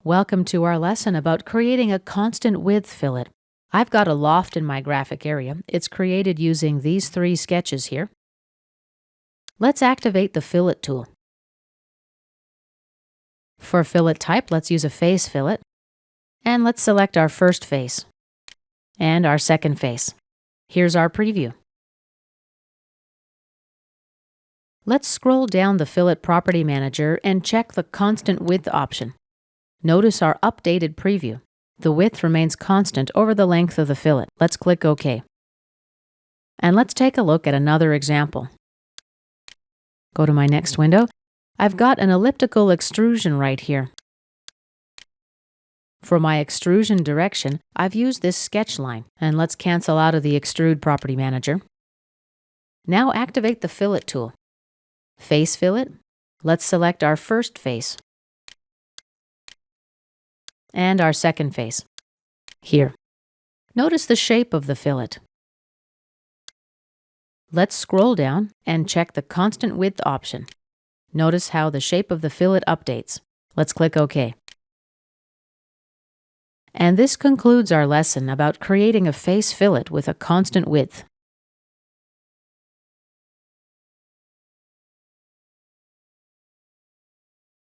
Welcome to our lesson about creating a constant width fillet. I've got a loft in my graphic area. It's created using these 3 sketches here. Let's activate the Fillet tool. For fillet type, let's use a face fillet. And let's select our first face and our second face. Here's our preview. Let's scroll down the Fillet Property Manager and check the Constant Width option. Notice our updated preview. The width remains constant over the length of the fillet. Let's click OK. And let's take a look at another example. Go to my next window. I've got an elliptical extrusion right here. For my extrusion direction, I've used this sketch line. And let's cancel out of the Extrude Property Manager. Now activate the Fillet tool. Face fillet. Let's select our first face and our second face. Here. Notice the shape of the fillet. Let's scroll down and check the Constant Width option. Notice how the shape of the fillet updates. Let's click OK. And this concludes our lesson about creating a face fillet with a constant width.